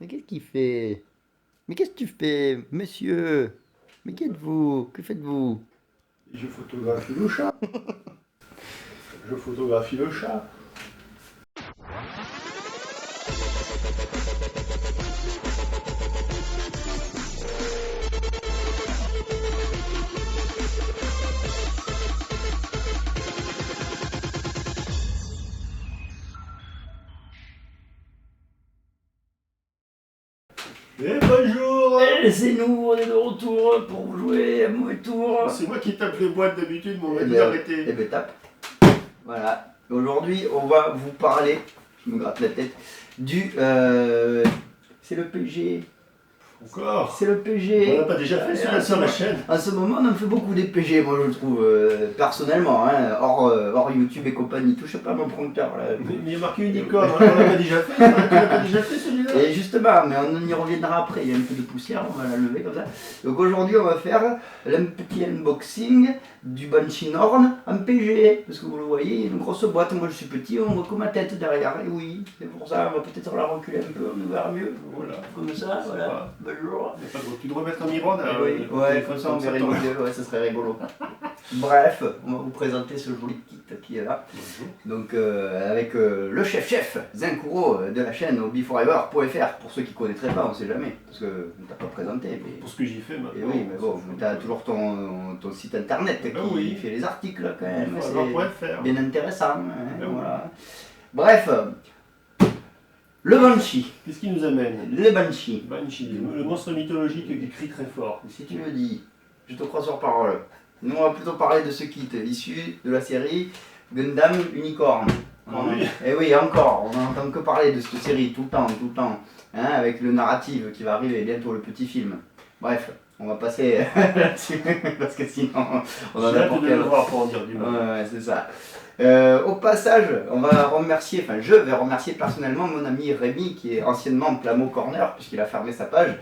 Mais qu'est-ce qu'il fait? Mais qu'est-ce que tu fais, monsieur? Mais qui êtes-vous? Que faites-vous? Je photographie le chat. Je photographie le chat. Et bonjour. Laissez-nous, on est de retour pour jouer à mauvais tour. C'est moi qui tape les boîtes d'habitude, mais on va Eh dit ben, d'arrêter. eh ben, tape. Voilà. Aujourd'hui, on va vous parler, je me gratte la tête, du... c'est le PG. Encore. C'est le PG. On l'a pas déjà fait sur la chaîne. À ce moment, on en fait beaucoup des PG, moi je trouve, personnellement, hein, hors YouTube et compagnie. Touche pas à mon prompteur là. Mais il y a marqué Unicorn, on l'a pas déjà fait, ça, tu l'as pas déjà fait celui-là. Et justement, mais on y reviendra après, il y a un peu de poussière, on va la lever comme ça. Donc aujourd'hui, on va faire un petit unboxing du Banshee Norn en PG. Parce que vous le voyez, il y a une grosse boîte, moi je suis petit, on voit que ma tête derrière. Et oui, c'est pour ça, on va peut-être la reculer un peu, on nous verra mieux. Voilà. Comme ça, voilà. Bonjour. Il y a pas de- Tu devrais mettre un miroir là. Oui, ouais, comme ça on verrait les deux, ouais, ça serait rigolo. Bref, on va vous présenter ce joli kit qui est là. Bonjour. Donc avec le chef Zenkuro de la chaîne hobbyforever.fr, pour ceux qui ne connaîtraient pas, on sait jamais, parce que on t'a pas présenté. Mais... Pour ce que j'y fais maintenant. Et oui, mais bon, tu as toujours ton site internet qui oui. fait les articles quand même, C'est c'est bien intéressant. Hein, Ben voilà. Bref, le Banshee, Qu'est-ce qui nous amène? le Banshee, Banshee, le monstre mythologique qui crie très fort. si tu le dis, je te crois sur parole. Nous on va plutôt parler de ce kit issu de la série Gundam Unicorn. Ah oui. Et oui, encore, on n'entend que parler de cette série tout le temps, hein, avec le narratif qui va arriver bientôt, le petit film. Bref, on va passer là-dessus, parce que sinon on en J'ai a hâte pour de quel... le voir pour en dire du mal. Ouais, c'est ça. Au passage, on va remercier, enfin je vais remercier personnellement mon ami Rémi qui est anciennement Plamo Corner puisqu'il a fermé sa page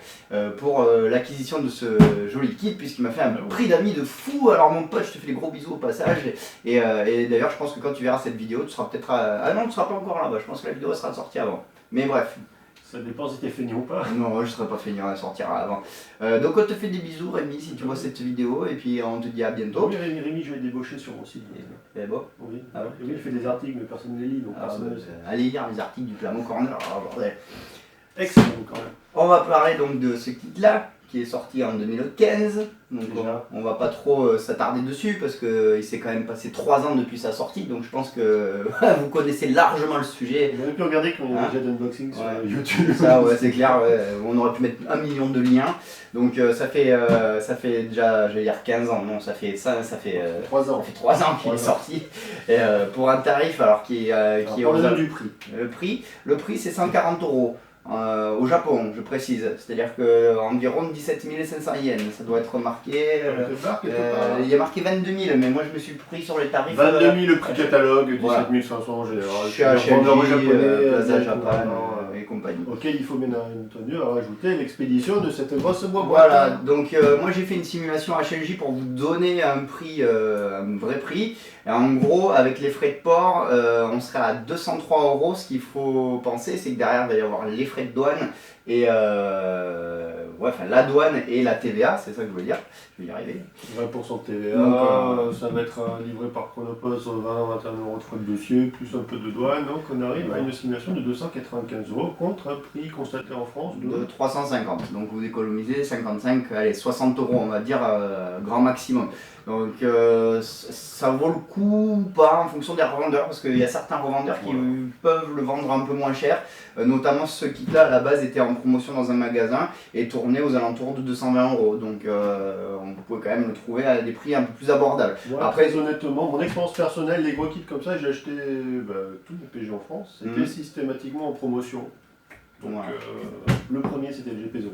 pour l'acquisition de ce joli kit puisqu'il m'a fait un prix d'amis de fou. Alors mon pote, je te fais des gros bisous au passage et d'ailleurs je pense que quand tu verras cette vidéo tu seras peut-être ah non, tu seras pas encore là-bas, je pense que la vidéo sera sortie avant. Mais bref. Ça dépend si t'es feignant ou pas. Non, je serais pas feignant, elle sortira avant. Donc on te fait des bisous Rémi si tu vois cette vidéo et puis on te dit à bientôt. Oui, Rémi, je vais débaucher sur mon site. Et bon. Oui. Ah ouais. Et oui, il fait des articles, mais personne ne les lit, donc Ah, personne ne bah, le sait. allez lire les articles du Plamo Corner, alors, bordel. Excellent quand même. On va parler donc de ce kit là qui est sorti en 2015. Donc Déjà. on va pas trop s'attarder dessus parce qu'il s'est quand même passé 3 ans depuis sa sortie. Donc je pense que vous connaissez largement le sujet. On aurait pu regarder quand il y Hein a déjà d'unboxing sur Ouais. YouTube. Ça ouais, c'est clair, ouais. On aurait pu mettre 1 million de liens. Donc ça fait déjà, je vais dire 15 ans, non, ça fait 3 ans. 3 ans qu'il 3 est ans. sorti. Et pour un tarif alors qui est Parlons du prix. Le prix c'est 140 €. Au Japon, je précise, c'est-à-dire que environ 17 500 yens, ça doit être marqué. Il y a marqué 22 000, mais moi je me suis pris sur les tarifs. 22 000 le prix catalogue, 17 voilà. 500 en général. Chez HLG, vendeur japonais, Plaza donc, Japan voilà. et compagnie. Auquel il faut bien entendu rajouter l'expédition de cette grosse boîte. Voilà, donc moi j'ai fait une simulation HLJ pour vous donner un prix, un vrai prix. Et en gros, avec les frais de port, on serait à 203 €. Ce qu'il faut penser, c'est que derrière, il va y avoir les frais de douane et la douane et la TVA, c'est ça que je veux dire. Je vais y arriver. 20% de TVA, Donc, ça va être livré par Chronopost, 20-21 € de frais de dossier, plus un peu de douane. Donc on arrive à une estimation de 295 € contre un prix constaté en France De 350. Donc vous économisez 55, allez, 60 € on va dire, grand maximum. Donc ça vaut le coup ou pas en fonction des revendeurs, parce qu'il y a certains revendeurs qui peuvent le vendre un peu moins cher, notamment ce kit-là à la base était en promotion dans un magasin et tournait aux alentours de 220 €. Donc on pouvait quand même le trouver à des prix un peu plus abordables. Ouais, Après, très honnêtement, mon expérience personnelle, les gros kits comme ça, j'ai acheté tous mes PG en France, c'était systématiquement en promotion. Donc le premier c'était le GP0.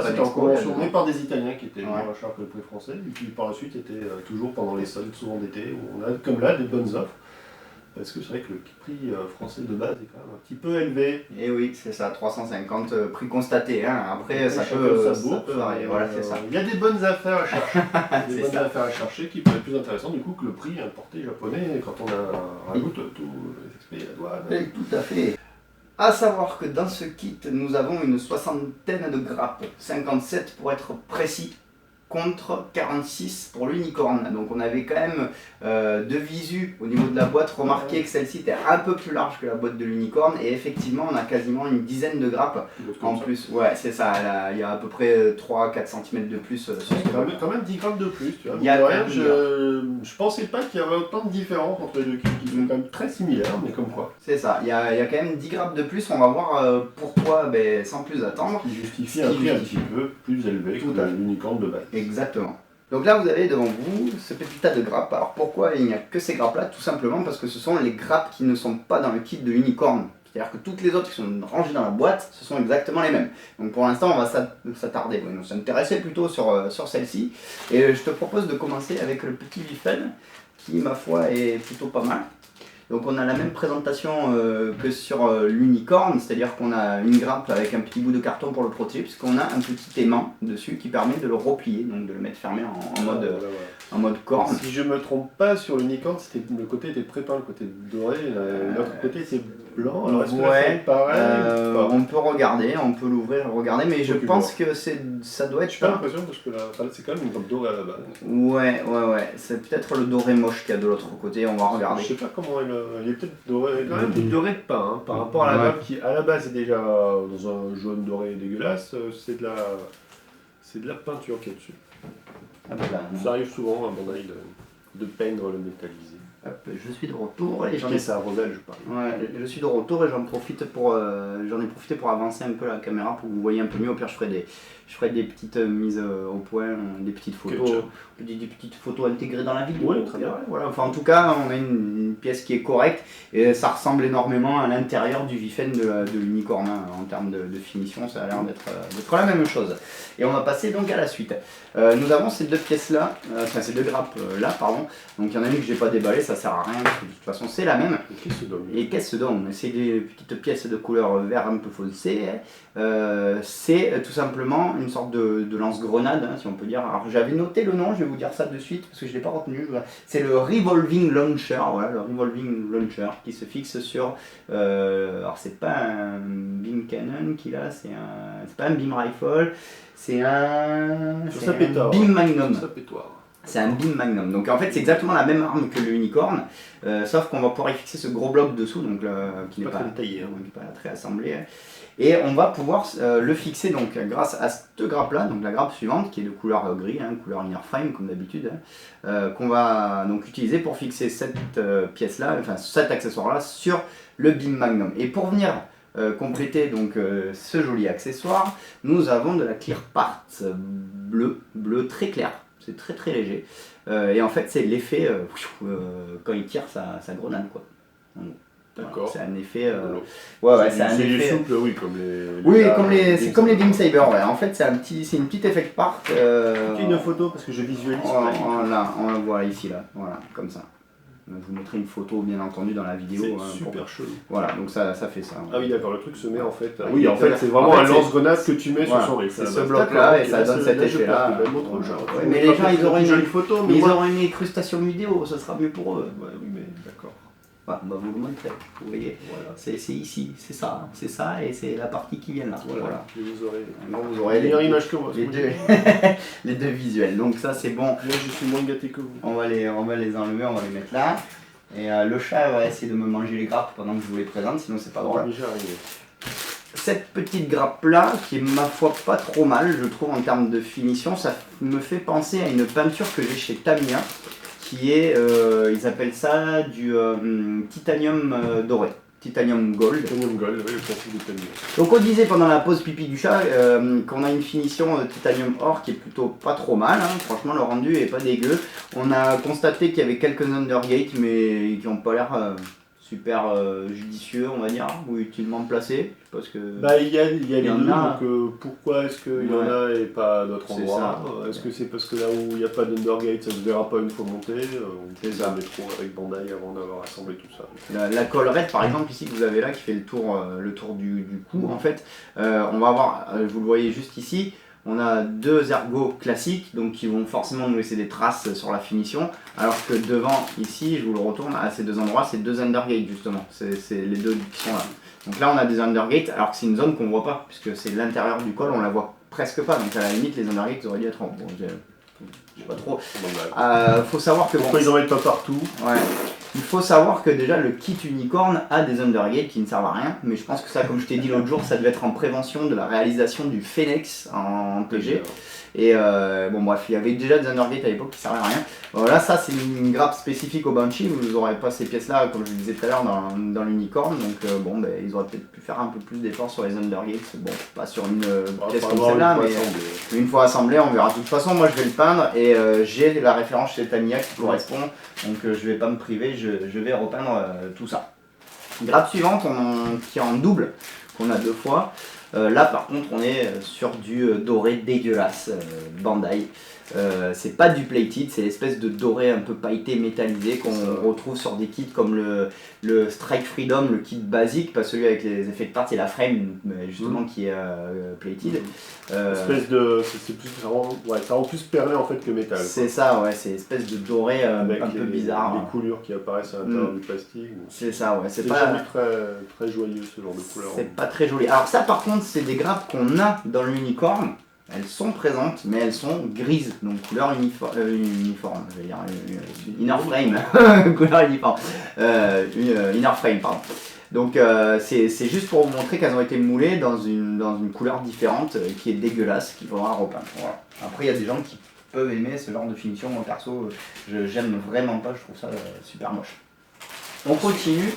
C'était en convention, mais par des Italiens qui étaient moins chers que le prix français, et puis par la suite était toujours pendant les soldes, souvent d'été, où on a comme là des bonnes offres. Parce que c'est vrai que le prix français de base est quand même un petit peu élevé. Et oui, c'est ça, 350 prix constaté. Hein. Après, ça ça peut varier. Voilà, c'est ça. Il y a des bonnes affaires à chercher. Des bonnes affaires à chercher qui peuvent être plus intéressantes du coup que le prix importé japonais quand on rajoute tous les expédients et la douane. Et tout à fait. À savoir que dans ce kit, nous avons une soixantaine de grappes, 57 pour être précis, contre 46 pour l'unicorne. Donc on avait quand même de visu au niveau de la boîte. Remarquez que celle-ci était un peu plus large que la boîte de l'unicorne et effectivement on a quasiment une dizaine de grappes en plus. Ouais, c'est ça, il y a à peu près 3-4 cm de plus sur ce quand même 10 grammes de plus, tu vois. Il y a rien, je pensais pas qu'il y avait autant de différence entre les deux kits qui sont quand même très similaires, mais comme quoi. C'est ça, il y a quand même 10 grammes de plus, on va voir pourquoi, sans plus attendre. Qui justifie un prix un petit peu plus élevé que l'unicorne de base. Exactement. Donc là vous avez devant vous ce petit tas de grappes. Alors pourquoi il n'y a que ces grappes là? Tout simplement parce que ce sont les grappes qui ne sont pas dans le kit de l'unicorne. C'est-à-dire que toutes les autres qui sont rangées dans la boîte, ce sont exactement les mêmes. Donc pour l'instant on va s'attarder, nous s'intéresser plutôt sur celle-ci. Et je te propose de commencer avec le petit Wiffen qui ma foi est plutôt pas mal. Donc on a la même présentation que sur l'unicorne, c'est-à-dire qu'on a une grappe avec un petit bout de carton pour le protéger, puisqu'on a un petit aimant dessus qui permet de le replier, donc de le mettre fermé en mode corne. Si je me trompe pas, sur l'unicorne, le côté était prépeint, le côté doré, l'autre côté était blanc. Alors est-ce que c'est pareil on peut regarder, on peut l'ouvrir, regarder, mais je pense que ça doit être... J'ai pas l'impression parce que là, c'est quand même une grappe dorée à la base. Ouais, c'est peut-être le doré moche qu'il y a de l'autre côté, on va regarder. Je sais pas comment il est peut-être doré, quand même doré de pain, hein, par rapport à la grappe qui à la base est déjà dans un jaune doré dégueulasse, c'est de la peinture qui est dessus. Ah ben là, ça arrive souvent à mon avis de peindre le métallisé. Hop, je suis de retour et ça rebelle, je parle. Ouais, je suis de retour et j'en ai profité pour avancer un peu la caméra pour que vous voyez un peu mieux. Au pire, je ferai des petites mises au point, des petites photos, des petites photos intégrées dans la vidéo. Oui, très bien. Voilà. Enfin, en tout cas, on a une pièce qui est correcte et ça ressemble énormément à l'intérieur du Wiffen de l'unicorne en termes de finition. Ça a l'air d'être la même chose. Et on va passer donc à la suite. Nous avons ces deux pièces-là, ces deux grappes-là, pardon. Donc il y en a une que j'ai pas déballée, ça sert à rien, parce que de toute façon c'est la même. Et qu'est-ce que donc? C'est des petites pièces de couleur vert un peu foncé. C'est tout simplement une sorte de lance-grenade, si on peut dire. Alors j'avais noté le nom, je vais vous dire ça de suite, parce que je ne l'ai pas retenu. C'est le Revolving Launcher, voilà, le Revolving Launcher, qui se fixe sur... alors c'est pas un beam cannon qu'il a, c'est pas un beam rifle, c'est un beam magnum. C'est un beam magnum. Donc en fait c'est exactement la même arme que l'unicorne, sauf qu'on va pouvoir y fixer ce gros bloc dessous, donc qui n'est pas taillé, qui n'est pas très assemblé. Et on va pouvoir le fixer donc grâce à cette grappe là, donc la grappe suivante qui est de couleur gris, couleur linear frame comme d'habitude, qu'on va donc utiliser pour fixer cette pièce là, enfin cet accessoire là sur le beam magnum. Et pour venir compléter donc ce joli accessoire, nous avons de la clear part bleu très clair. C'est très très léger. Et en fait, c'est l'effet quand il tire sa grenade, quoi. D'accord. C'est un effet. c'est un effet souple, oui, comme les. C'est comme les Beam Saber. Ouais. En fait, c'est une petite effect part. Une photo parce que je visualise. Voilà, on la voit ici là. Voilà, comme ça. Je vous mettrai une photo bien entendu dans la vidéo. C'est super chelou. Voilà, donc ça fait ça. Ah oui, d'accord, le truc se met en fait. Oui, en fait, c'est vraiment un lance-grenade que tu mets sur son rifle. C'est ce bloc-là et ça donne cet effet-là. Mais les gens, ils auront une jolie photo, mais ils auront une incrustation vidéo, ça sera mieux pour eux. Oui, mais d'accord. Voilà, on va vous le montrer, vous voyez, voilà. C'est ici, c'est ça et c'est la partie qui vient là. Voilà. Et vous aurez meilleure image que moi. Les deux visuels, donc ça c'est bon. Moi je suis moins gâté que vous. On va les enlever, on va les mettre là. Et le chat va essayer de me manger les grappes pendant que je vous les présente, sinon c'est pas drôle. Cette petite grappe là, qui est ma foi pas trop mal, je trouve en termes de finition, ça me fait penser à une peinture que j'ai chez Tamiya, qui est, ils appellent ça du titanium doré, titanium gold. Titanium gold, oui, le principe de titanium. Donc on disait pendant la pause pipi du chat qu'on a une finition titanium or qui est plutôt pas trop mal, franchement le rendu est pas dégueu. On a constaté qu'il y avait quelques undergate mais qui n'ont pas l'air super judicieux on va dire, ou utilement placés. Parce que il y a les deux, donc pourquoi est-ce qu'il y en a et pas à d'autres endroits? Est-ce que c'est parce que là où il n'y a pas d'undergate ça ne se verra pas une fois monté? On peut un métro avec Bandai avant d'avoir assemblé tout ça. La collerette par exemple ici que vous avez là qui fait le tour du cou en fait, on va avoir, vous le voyez juste ici, on a deux ergots classiques donc qui vont forcément nous laisser des traces sur la finition, alors que devant ici, je vous le retourne à ces deux endroits, c'est deux undergate justement, c'est les deux qui sont là. Donc là on a des undergates alors que c'est une zone qu'on voit pas puisque c'est l'intérieur du col, on la voit presque pas. Donc à la limite les undergates auraient dû être en... Bon, je sais pas trop. Faut savoir que... Pourquoi ils en mettent pas partout? Ouais. Il faut savoir que déjà le kit unicorn a des undergates qui ne servent à rien, mais je pense que ça, comme je t'ai dit l'autre jour, ça devait être en prévention de la réalisation du Phoenix en PG. Et bon bref, il y avait déjà des undergates à l'époque qui servaient à rien. Voilà, ça c'est une grappe spécifique au Banshee, vous n'aurez pas ces pièces là comme je le disais tout à l'heure dans l'unicorn, donc bon ben, ils auraient peut-être pu faire un peu plus d'efforts sur les undergates, bon pas sur une pièce comme celle-là, mais une fois assemblée on verra. De toute façon moi je vais le peindre et j'ai la référence chez Tamiya qui correspond, donc je vais pas me priver, je vais repeindre tout ça. Grappe suivante qui est en double, qu'on a 2 fois. Là par contre on est sur du doré dégueulasse, Bandai. C'est pas du plated, c'est l'espèce de doré un peu pailleté métallisé qu'on retrouve sur des kits comme le Strike Freedom, le kit basique, pas celui avec les effets de part, c'est la frame justement qui est plated. Espèce de... ça rend plus perlé en fait que métal. C'est ça, ouais, c'est espèce de doré un peu bizarre. Les coulures qui apparaissent à l'intérieur du plastique. C'est ça, ouais. C'est pas très joyeux ce genre de couleur. C'est pas très joli. Alors ça par contre c'est des grappes qu'on a dans l'unicorn. Elles sont présentes, mais elles sont grises, donc couleur uniforme, je vais dire inner frame, couleur uniforme, inner frame, pardon. Donc c'est juste pour vous montrer qu'elles ont été moulées dans une couleur différente qui est dégueulasse, qu'il faudra repeindre. Voilà. Après il y a des gens qui peuvent aimer ce genre de finition, moi perso, j'aime vraiment pas, je trouve ça super moche. On continue,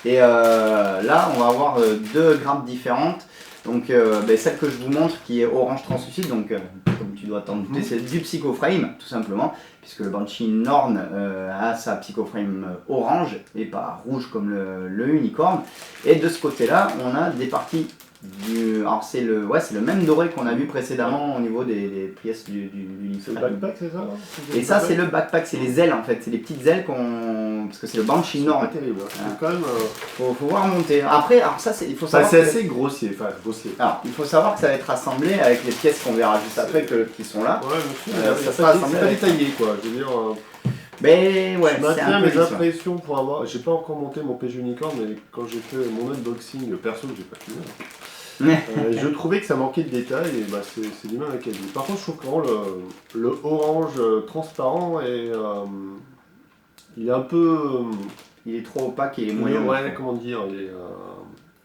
et là on va avoir 2 grappes différentes. Donc celle que je vous montre qui est orange translucide, donc comme tu dois t'en douter, c'est du Psychoframe tout simplement, puisque le Banshee Norn a sa Psychoframe orange et pas rouge comme le unicorn. Et de ce côté là on a des parties alors c'est le même doré qu'on a vu précédemment au niveau des pièces du C'est le backpack, c'est ça? Et ça c'est le backpack, c'est les ailes en fait, c'est les petites ailes parce que c'est le Banshee Norn. C'est pas terrible, c'est quand même... Faut voir monter. Après, alors ça il faut savoir... c'est assez grossier, Alors il faut savoir que ça va être assemblé avec les pièces qu'on verra juste après qui sont là. Ouais, monsieur, ça sera assemblé. C'est pas détaillé quoi, je veux dire... Mais ouais, je maintiens mes impressions pour avoir... J'ai pas encore monté mon PG Unicorn, mais quand j'ai fait mon unboxing perso, j'ai pas fini. Je trouvais que ça manquait de détails et bah, c'est du même avec elle. Par contre, je trouve vraiment le orange transparent et il est un peu... il est trop opaque et il est moyen. Ouais, comment dire,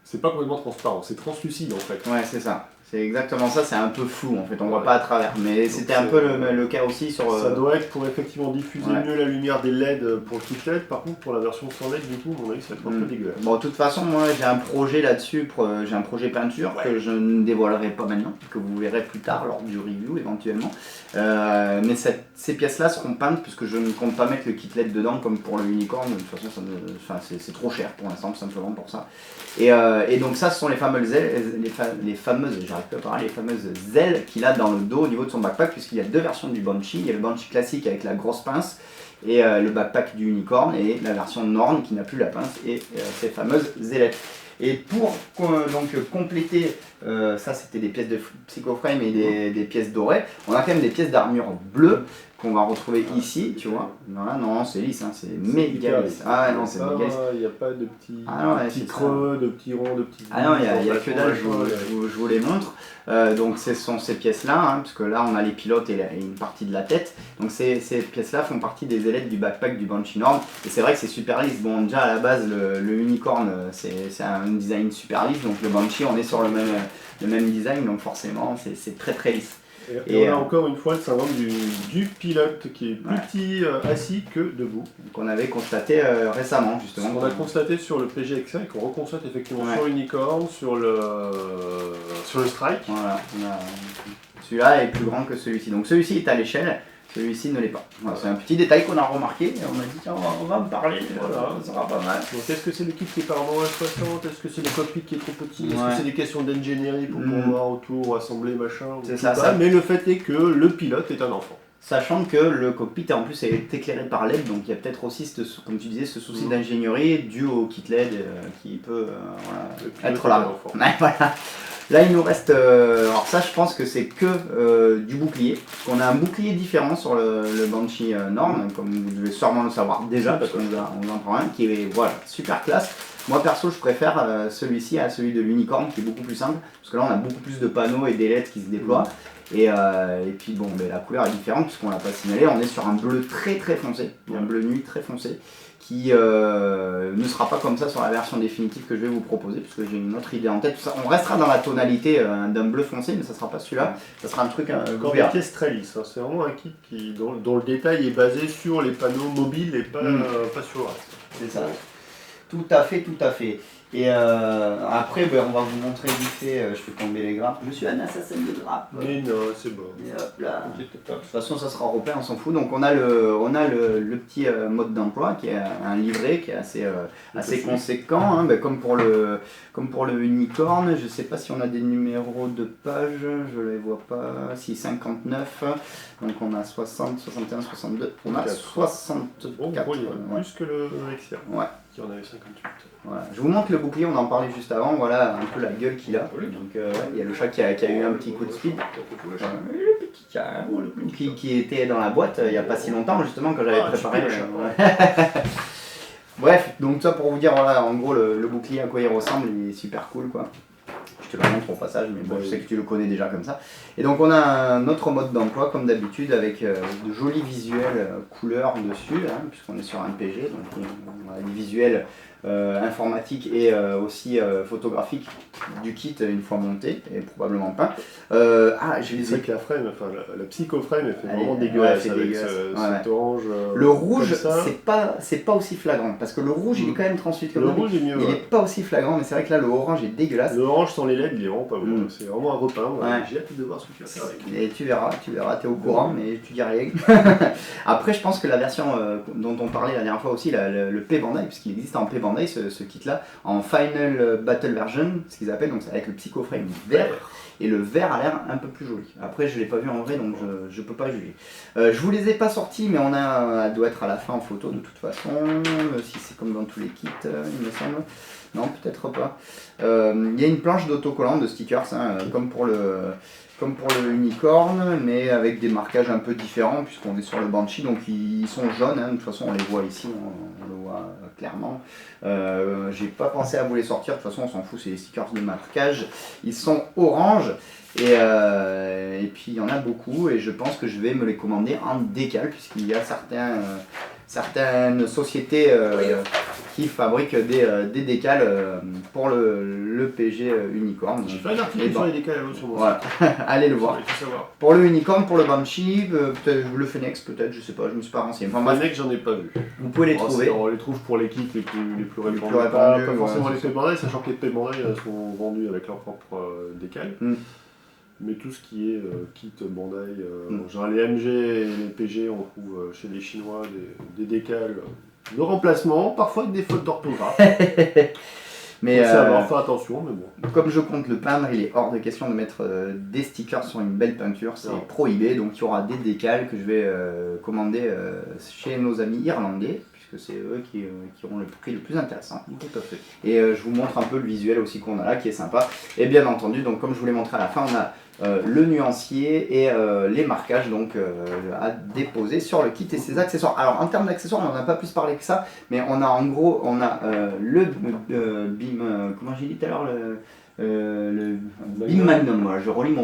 c'est pas complètement transparent, c'est translucide en fait. Ouais, c'est ça. C'est exactement ça, c'est un peu flou en fait, on voit pas à travers. Mais c'était un peu le cas aussi sur... Ça doit être pour effectivement diffuser mieux la lumière des LED pour le kit LED. Par contre, pour la version sans LED, du coup, à mon avis, ça va être un peu dégueulasse. Bon, de toute façon, moi j'ai un projet là-dessus, j'ai un projet peinture que je ne dévoilerai pas maintenant, que vous verrez plus tard lors du review éventuellement. Mais ces pièces-là seront peintes puisque je ne compte pas mettre le kit LED dedans comme pour le unicorn. De toute façon, c'est trop cher pour l'instant, tout simplement pour ça. Et donc ça, ce sont les fameuses ailes, les fameuses ailes qu'il a dans le dos au niveau de son backpack, puisqu'il y a 2 versions du Banshee. Il y a le Banshee classique avec la grosse pince et le backpack du unicorn, et la version Norn qui n'a plus la pince et ces fameuses ailettes. Et pour donc compléter, ça c'était des pièces de Psychoframe et des pièces dorées, on a quand même des pièces d'armure bleues qu'on va retrouver ici, tu vois. Voilà, non, c'est lisse, hein, c'est méga lisse. Ah non, c'est méga lisse. Il n'y a pas de petits creux, de petits ronds, de petits... Ah non, il n'y a que dalle, je vous les montre. Donc ce sont ces pièces-là, hein, parce que là on a les pilotes et une partie de la tête. Donc ces pièces-là font partie des ailettes du backpack du Banshee Norn. Et c'est vrai que c'est super lisse. Bon, déjà à la base, le unicorn, c'est un design super lisse. Donc le Banshee, on est sur le même design, donc forcément c'est très très lisse. Et on a encore une fois le syndrome du pilote qui est plus petit assis que debout. Qu'on avait constaté récemment justement. On a constaté sur le PGX1 et qu'on reconstate effectivement sur l'Unicorn, sur le Strike. Voilà, celui-là est plus grand que celui-ci. Donc celui-ci est à l'échelle, celui-ci ne l'est pas. Voilà, c'est un petit détail qu'on a remarqué et on a dit tiens, on va en parler, ça sera pas mal. Donc est-ce que c'est le kit qui est par moment 60? Est-ce que c'est le cockpit qui est trop petit? Est-ce que c'est des questions d'ingénierie pour pouvoir autour assembler machin? C'est ça. Mais le fait est que le pilote est un enfant. Sachant que le cockpit en plus est éclairé par LED, donc il y a peut-être aussi, comme tu disais, ce souci d'ingénierie dû au kit LED qui peut être là. Voilà. Là il nous reste, alors ça je pense que c'est que du bouclier. On a un bouclier différent sur le Banshee Norn, comme vous devez sûrement le savoir déjà, parce qu'on en prend un qui est voilà, super classe. Moi perso, je préfère celui-ci à celui de l'unicorne qui est beaucoup plus simple, parce que là on a beaucoup plus de panneaux et des LED qui se déploient. Et puis bon, la couleur est différente puisqu'on l'a pas signalé, on est sur un bleu très très foncé, un bleu nuit très foncé, qui ne sera pas comme ça sur la version définitive que je vais vous proposer, puisque j'ai une autre idée en tête. On restera dans la tonalité d'un bleu foncé, mais ça sera pas celui-là, ça sera un truc encore des pièces très lisses, hein. C'est vraiment un kit dont le détail est basé sur les panneaux mobiles et pas sur le reste. C'est ça. Tout à fait, tout à fait. Et après, on va vous montrer vite fait, je fais tomber les grappes. Je suis un assassin de grappes. Mais non, c'est bon. Et hop là. De toute façon, ça sera européen, on s'en fout. Donc on a le petit mode d'emploi qui est un livret qui est assez conséquent, hein, comme pour le unicorne. Je sais pas si on a des numéros de page, je les vois pas. Si 59, donc on a 60, 61, 62, on a 64. Bon, plus que le Exia. Ouais. Qui en avait 58. Voilà. Je vous montre le bouclier, on en parlait juste avant, voilà un peu la gueule qu'il a. Donc il y a le chat qui a eu un petit coup de speed. Le petit chat qui était dans la boîte il n'y a pas si longtemps justement quand j'avais préparé. Bref, donc ça pour vous dire voilà en gros le bouclier à quoi il ressemble, il est super cool quoi. Je te le montre au passage, mais bon, je sais que tu le connais déjà comme ça. Et donc on a un autre mode d'emploi comme d'habitude avec de jolis visuels couleurs dessus, hein, puisqu'on est sur un PG, donc on a des visuels informatiques et aussi photographiques du kit une fois monté et probablement peint. C'est vrai que la frame, enfin la psychoframe elle fait vraiment dégueulasse avec cet orange. Le rouge c'est pas aussi flagrant parce que le rouge il est quand même translucide comme le rouge est mieux. Il est pas aussi flagrant, mais c'est vrai que là le orange est dégueulasse. Le orange sans les LED il est vraiment pas beau. C'est vraiment un repeindre. J'ai hâte de voir ce que tu vas faire avec. Et tu verras, t'es au courant, mais tu dis rien. Après je pense que la version dont on parlait la dernière fois aussi, le P-Bandai, puisqu'il existe en P-Bandai ce kit là, en Final Battle Version, ce qu'ils appellent, donc c'est avec le psychoframe vert, et le vert a l'air un peu plus joli. Après je l'ai pas vu en vrai donc je peux pas juger. Je vous les ai pas sortis mais elle doit être à la fin en photo de toute façon, si c'est comme dans tous les kits il me semble. Non peut-être pas. Il y a une planche d'autocollant de stickers hein, comme pour le unicorne, mais avec des marquages un peu différents puisqu'on est sur le Banshee, donc ils sont jaunes, hein, de toute façon on les voit ici, on le voit clairement. J'ai pas pensé à vous les sortir, de toute façon on s'en fout, c'est des stickers de marquage, ils sont orange et puis il y en a beaucoup et je pense que je vais me les commander en décal puisqu'il y a certaines sociétés qui fabriquent des décals pour le PG unicorne. J'ai fait un article sur les décals à l'autre sur mon site. Allez le voir. Pour le unicorne, pour le Banshee, peut-être le Phoenix, peut-être, je sais pas, je me suis pas renseigné. Enfin, Phoenix, j'en ai pas vu. Vous pouvez les trouver. On les trouve pour les kits les plus répandus. Pas forcément les P-Bandai, sachant que les P-Bandai sont vendus avec leur propre décal. Mais tout ce qui est kit Bandai, genre les MG et les PG, on trouve chez les Chinois des décals de remplacement, parfois avec des fautes d'orthographe. Mais faut savoir faire attention, mais bon. Comme je compte le peindre, il est hors de question de mettre des stickers sur une belle peinture, c'est prohibé. Donc il y aura des décals que je vais commander chez nos amis irlandais, puisque c'est eux qui auront le prix le plus intéressant. Tout à fait. Et je vous montre un peu le visuel aussi qu'on a là, qui est sympa. Et bien entendu, donc comme je vous l'ai montré à la fin, on a le nuancier et les marquages donc à déposer sur le kit et ses accessoires. Alors en termes d'accessoires on n'en a pas plus parlé que ça, mais on a en gros le BIM, comment j'ai dit tout à l'heure, le BIM Magnum, voilà, je relis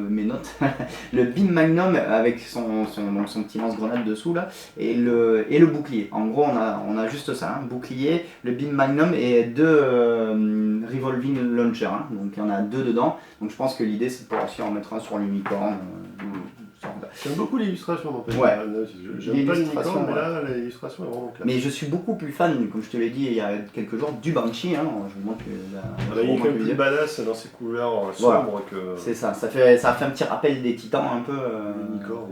mes notes. Le BIM Magnum avec son petit lance-grenade dessous là, et le bouclier. En gros on a juste ça, hein, bouclier, le BIM Magnum et deux revolving launcher, hein, donc il y en a deux dedans. Donc je pense que l'idée c'est de pouvoir aussi en mettre un sur l'unicorne. J'aime beaucoup l'illustration dans ouais. J'aime pas l'unicorne, mais là l'illustration est vraiment classe. Mais je suis beaucoup plus fan, comme je te l'ai dit il y a quelques jours, du Banshee. Hein. Je vous montre il est quand même plus badass dans ses couleurs sombres que. C'est ça, ça fait un petit rappel des titans un peu. L'unicorne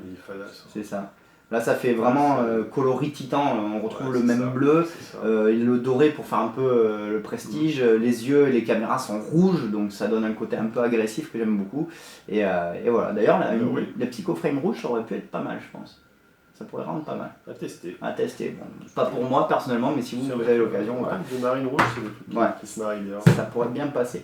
il est fadass. C'est ça. Là ça fait vraiment coloris titan, on retrouve le même bleu, le doré pour faire un peu le prestige, les yeux et les caméras sont rouges, donc ça donne un côté un peu agressif que j'aime beaucoup. Et voilà, d'ailleurs le psychoframe rouge ça aurait pu être pas mal je pense. Ça pourrait rendre pas mal. À tester. Bon, pas pour moi personnellement, mais si vous avez l'occasion. Le marine rouge c'est le truc qui se marie bien. Ça pourrait bien passer.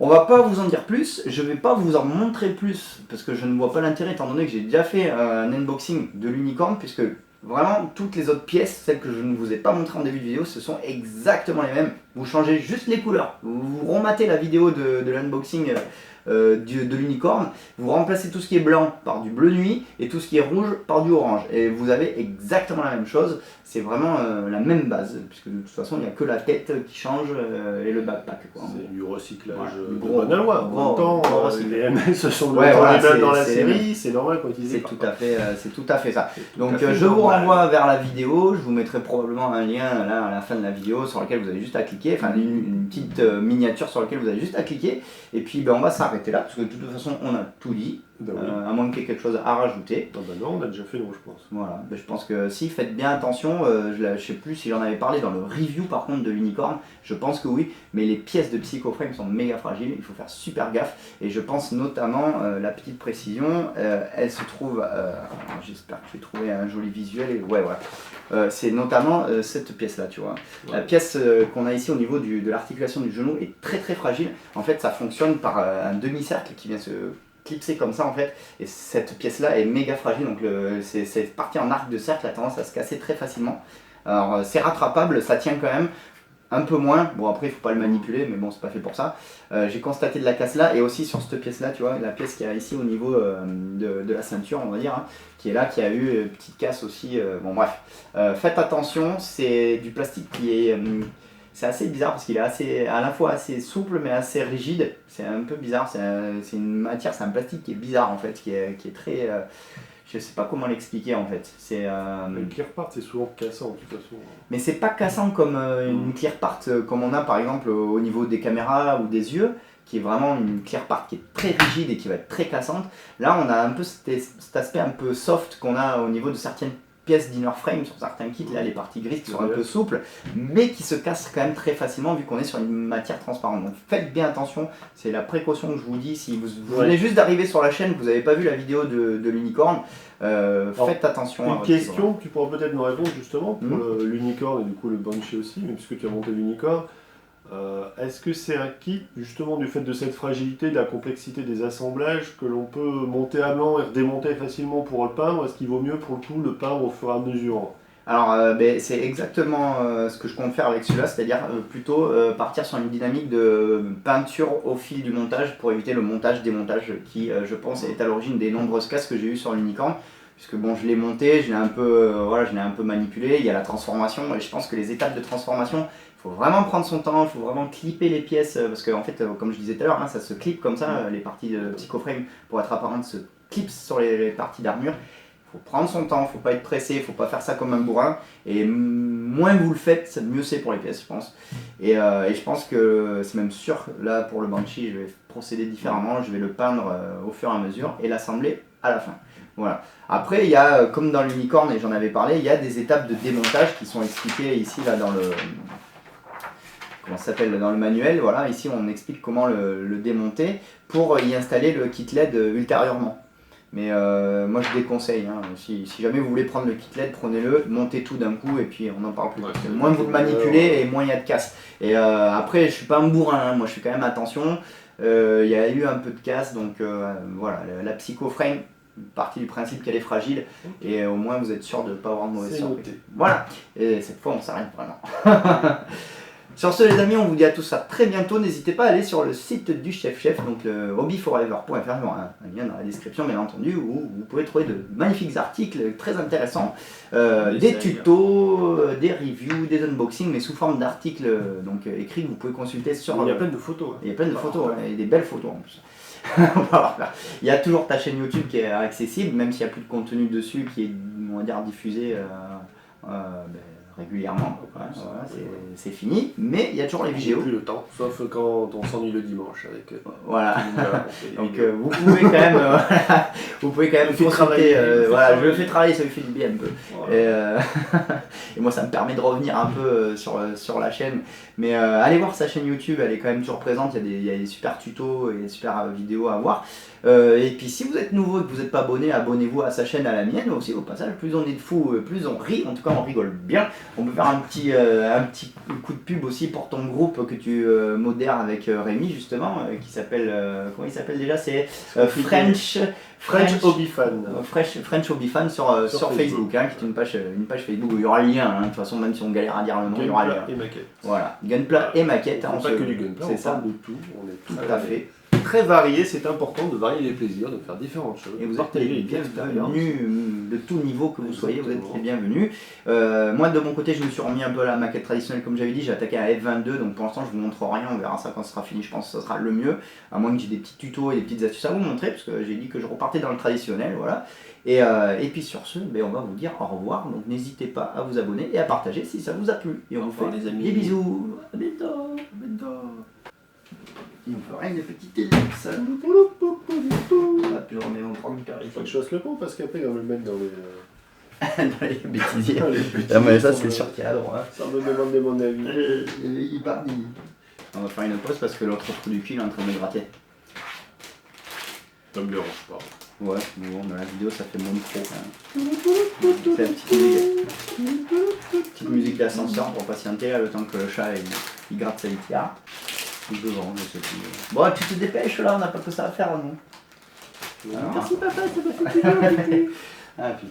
On va pas vous en dire plus, je vais pas vous en montrer plus parce que je ne vois pas l'intérêt étant donné que j'ai déjà fait un unboxing de l'unicorne puisque vraiment toutes les autres pièces, celles que je ne vous ai pas montrées en début de vidéo, ce sont exactement les mêmes vous changez juste les couleurs. Vous rematez la vidéo de l'unboxing de l'unicorn, vous remplacez tout ce qui est blanc par du bleu nuit et tout ce qui est rouge par du orange. Et vous avez exactement la même chose, c'est vraiment la même base, puisque de toute façon il n'y a que la tête qui change et le backpack. C'est du recyclage du gros, de bonne loi. En même temps, les MS se sont voilà, dans la série, c'est normal quand ils c'est tout à fait ça. Donc je vous renvoie vers la vidéo, je vous mettrai probablement un lien là à la fin de la vidéo sur lequel vous avez juste à cliquer, enfin une petite miniature sur laquelle vous avez juste à cliquer, et puis on va s'arrêter là, parce que de toute façon on a tout dit. À moins qu'il y ait quelque chose à rajouter. Non, on a déjà fait long, je pense. Voilà, je pense que si, faites bien attention, je sais plus si j'en avais parlé dans le review par contre de l'unicorn, je pense que oui, mais les pièces de Psychoframe sont méga fragiles, il faut faire super gaffe, et je pense notamment, la petite précision, elle se trouve, j'espère que je vais trouver un joli visuel, et ouais, voilà, c'est notamment cette pièce là, tu vois. Ouais. La pièce qu'on a ici au niveau de l'articulation du genou est très très fragile, en fait ça fonctionne par un demi-cercle qui vient se clipser comme ça en fait, et cette pièce là est méga fragile, donc c'est parti en arc de cercle, a tendance à se casser très facilement. Alors c'est rattrapable, ça tient quand même un peu moins, bon après il faut pas le manipuler, mais bon c'est pas fait pour ça. J'ai constaté de la casse là, et aussi sur cette pièce là, tu vois, la pièce qui est ici au niveau de la ceinture on va dire, hein, qui est là, qui a eu une petite casse aussi, bon bref. Faites attention, c'est du plastique qui est... c'est assez bizarre parce qu'il est à la fois assez souple mais assez rigide. C'est un peu bizarre, c'est une matière, c'est un plastique qui est bizarre en fait, qui est très... je sais pas comment l'expliquer en fait. Une clear part c'est souvent cassant de toute façon. Mais c'est pas cassant comme une clear part comme on a par exemple au niveau des caméras ou des yeux, qui est vraiment une clear part qui est très rigide et qui va être très cassante. Là on a un peu cet aspect un peu soft qu'on a au niveau de certaines pièces d'inner frame sur certains kits, là les parties grises qui sont un peu souples, mais qui se cassent quand même très facilement vu qu'on est sur une matière transparente. Donc faites bien attention, c'est la précaution que je vous dis, si vous venez juste d'arriver sur la chaîne, que vous n'avez pas vu la vidéo de l'unicorn, faites attention. Une question que tu pourras peut-être me répondre justement pour l'unicorn et du coup le Banshee aussi, même puisque tu as monté l'unicorn. Est-ce que c'est un kit, justement du fait de cette fragilité, de la complexité des assemblages, que l'on peut monter à blanc et redémonter facilement pour le peindre? Est-ce qu'il vaut mieux pour le coup le peindre au fur et à mesure? Alors c'est exactement ce que je compte faire avec celui-là, c'est-à-dire plutôt partir sur une dynamique de peinture au fil du montage pour éviter le montage-démontage qui je pense est à l'origine des nombreuses casses que j'ai eues sur l'unicorn. Puisque bon, je l'ai monté, je l'ai un peu manipulé, il y a la transformation, et je pense que les étapes de transformation, il faut vraiment prendre son temps, il faut vraiment clipper les pièces, parce qu'en fait, comme je disais tout à l'heure, hein, ça se clip comme ça, les parties de Psychoframe, pour être apparentes, se clipsent sur les parties d'armure. Il faut prendre son temps, il ne faut pas être pressé, il ne faut pas faire ça comme un bourrin, et moins vous le faites, mieux c'est pour les pièces, je pense. Et je pense que c'est même sûr, là pour le Banshee, je vais procéder différemment, je vais le peindre au fur et à mesure, et l'assembler à la fin. Voilà. Après, il y a, comme dans l'unicorn, et j'en avais parlé, il y a des étapes de démontage qui sont expliquées ici, là, dans le... Comment ça s'appelle, dans le manuel. Voilà, ici, on explique comment le démonter pour y installer le kit LED ultérieurement. Mais moi, je déconseille. Hein. Si jamais vous voulez prendre le kit LED, prenez-le, montez tout d'un coup, et puis on n'en parle plus. Ouais, moins vous le manipulez, et moins il y a de casse. Et après, je suis pas un bourrin, hein. Moi, je fais quand même attention. Il y a eu un peu de casse, donc voilà, la Psychoframe, partie du principe qu'elle est fragile, et au moins vous êtes sûr de ne pas avoir de mauvaise surprise. Voilà, et cette fois on s'arrête vraiment. Sur ce les amis, on vous dit à tous à très bientôt. N'hésitez pas à aller sur le site du Chef, donc le hobbyforever.fr, il y aura un lien dans la description bien entendu, où vous pouvez trouver de magnifiques articles très intéressants, des tutos, des reviews, des unboxings, mais sous forme d'articles donc écrits que vous pouvez consulter sur... Il y a plein de photos. Il y a plein de photos, et des belles photos en plus. Il y a toujours ta chaîne YouTube qui est accessible, même s'il n'y a plus de contenu dessus qui est, on va dire, diffusé régulièrement. Voilà, c'est fini, mais il y a toujours les vidéos. Plus le temps, sauf quand on s'ennuie le dimanche avec. Voilà. Donc vous pouvez quand même, consulter. Voilà, je le fais travailler, ça lui fait du bien un peu. Voilà. Et moi, ça me permet de revenir un peu sur la chaîne. Mais allez voir sa chaîne YouTube, elle est quand même toujours présente. Il y a des super tutos et des super vidéos à voir. Et puis si vous êtes nouveau et que vous n'êtes pas abonné, abonnez-vous à sa chaîne, à la mienne aussi au passage. Plus on est de fous, plus on rit. En tout cas, on rigole bien. On peut faire un petit coup de pub aussi pour ton groupe que tu modères avec Rémi justement, qui s'appelle, comment il s'appelle déjà? C'est French Hobby Fan. French Hobby Fan sur Facebook, hein, qui est une page Facebook où il y aura le lien, hein. De toute façon même si on galère à dire le nom, il y aura le lien. Et maquette. Voilà, Gunpla et maquette. Pas que du Gunpla, c'est on ça. parle de tout, on est tout à fait. Très varié, c'est important de varier les plaisirs, de faire différentes choses. Et vous êtes les bienvenus de tout niveau que vous soyez, vous êtes les bienvenus. Moi de mon côté je me suis remis un peu à la maquette traditionnelle comme j'avais dit, j'ai attaqué à F22, donc pour l'instant je vous montre rien, on verra ça quand ce sera fini, je pense que ça sera le mieux, à moins que j'ai des petits tutos et des petites astuces à vous montrer, parce que j'ai dit que je repartais dans le traditionnel, voilà. Et puis sur ce, on va vous dire au revoir, donc n'hésitez pas à vous abonner et à partager si ça vous a plu. Et on vous fait des bisous, à bientôt. Il me ferait une petite ellipse. Puis on met mon prompteur ici. Faut que je fasse le pont parce qu'après on va le mettre dans les... dans les bêtisiers. Ah mais ça c'est sûr qu'il y a droit. Ça me demande mon avis. Il part dit. On va faire une pause parce que l'autre trou du cul est en train de me gratter. Ça me dérange pas. Ouais, bon, dans la vidéo ça fait moins pro quand même. C'est la petite musique d'ascenseur pour patienter là, le temps que le chat il gratte sa litière. Devant, je sais plus. Bon, tu te dépêches là, on n'a pas que ça à faire nous. Merci papa, ça m'a fait plaisir. Ah putain.